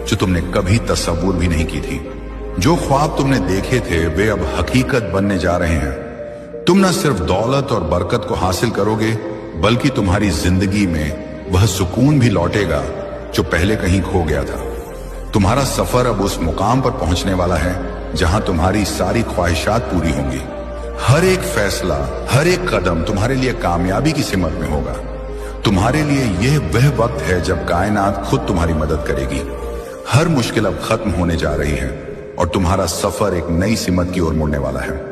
जो तुमने कभी तस्वुर भी नहीं की थी। जो ख्वाब तुमने देखे थे वे अब हकीकत बनने जा रहे हैं। तुम न सिर्फ दौलत और बरकत को हासिल करोगे, बल्कि तुम्हारी जिंदगी में वह सुकून भी लौटेगा जो पहले कहीं खो गया था। तुम्हारा सफर अब उस मुकाम पर पहुंचने वाला है जहां तुम्हारी सारी ख्वाहिशात पूरी होंगी। हर एक फैसला, हर एक कदम तुम्हारे लिए कामयाबी की सिमत में होगा। तुम्हारे लिए यह वह वक्त है जब कायनात खुद तुम्हारी मदद करेगी। हर मुश्किल अब खत्म होने जा रही है और तुम्हारा सफर एक नई सिमत की ओर मुड़ने वाला है।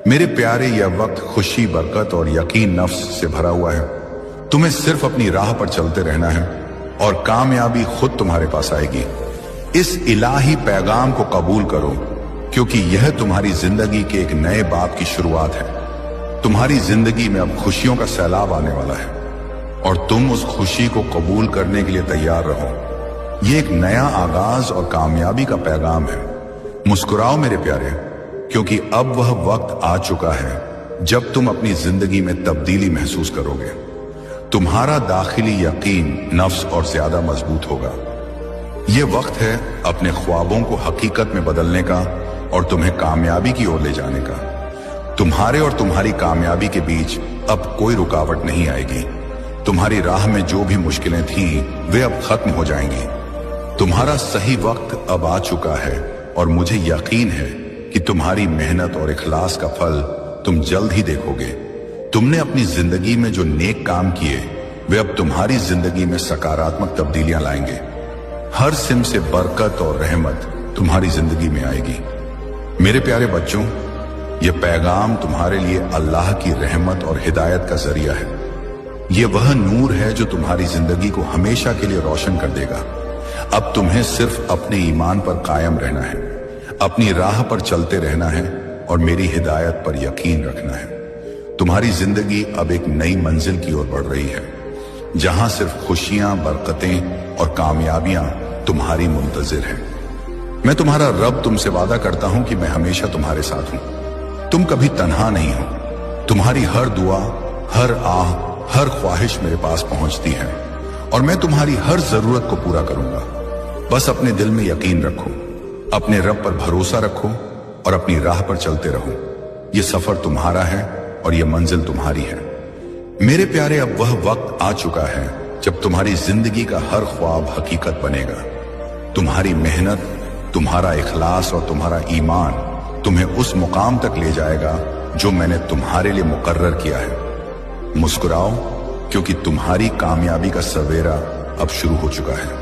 मेरे प्यारे, यह वक्त खुशी, बरकत और यकीन नफ्स से भरा हुआ है। तुम्हें सिर्फ अपनी राह पर चलते रहना है और कामयाबी खुद तुम्हारे पास आएगी। इस इलाही पैगाम को कबूल करो, क्योंकि यह तुम्हारी जिंदगी के एक नए बाब की शुरुआत है। तुम्हारी जिंदगी में अब खुशियों का सैलाब आने वाला है और तुम उस खुशी को कबूल करने के लिए तैयार रहो। यह एक नया आगाज और कामयाबी का पैगाम है। मुस्कुराओ मेरे प्यारे, क्योंकि अब वह वक्त आ चुका है जब तुम अपनी जिंदगी में तब्दीली महसूस करोगे। तुम्हारा दाखिली यकीन नफ्स और ज्यादा मजबूत होगा। यह वक्त है अपने ख्वाबों को हकीकत में बदलने का और तुम्हें कामयाबी की ओर ले जाने का। तुम्हारे और तुम्हारी कामयाबी के बीच अब कोई रुकावट नहीं आएगी। तुम्हारी राह में जो भी मुश्किलें थीं वे अब खत्म हो जाएंगी। तुम्हारा सही वक्त अब आ चुका है और मुझे यकीन है कि तुम्हारी मेहनत और इखलास का फल तुम जल्द ही देखोगे। तुमने अपनी जिंदगी में जो नेक काम किए वे अब तुम्हारी जिंदगी में सकारात्मक तब्दीलियां लाएंगे। हर सिम से बरकत और रहमत तुम्हारी जिंदगी में आएगी। मेरे प्यारे बच्चों, यह पैगाम तुम्हारे लिए अल्लाह की रहमत और हिदायत का जरिया है। यह वह नूर है जो तुम्हारी जिंदगी को हमेशा के लिए रोशन कर देगा। अब तुम्हें सिर्फ अपने ईमान पर कायम रहना है, अपनी राह पर चलते रहना है और मेरी हिदायत पर यकीन रखना है। तुम्हारी जिंदगी अब एक नई मंजिल की ओर बढ़ रही है, जहां सिर्फ खुशियां, बरकतें और कामयाबियां तुम्हारी मुंतजिर हैं। मैं तुम्हारा रब तुमसे वादा करता हूं कि मैं हमेशा तुम्हारे साथ हूं। तुम कभी तन्हा नहीं हो। तुम्हारी हर दुआ, हर आह, हर ख्वाहिश मेरे पास पहुंचती है और मैं तुम्हारी हर जरूरत को पूरा करूंगा। बस अपने दिल में यकीन रखो, अपने रब पर भरोसा रखो और अपनी राह पर चलते रहो। ये सफर तुम्हारा है और ये मंजिल तुम्हारी है। मेरे प्यारे, अब वह वक्त आ चुका है जब तुम्हारी जिंदगी का हर ख्वाब हकीकत बनेगा। तुम्हारी मेहनत, तुम्हारा इखलास और तुम्हारा ईमान तुम्हें उस मुकाम तक ले जाएगा जो मैंने तुम्हारे लिए मुकर्रर किया है। मुस्कुराओ, क्योंकि तुम्हारी कामयाबी का सवेरा अब शुरू हो चुका है।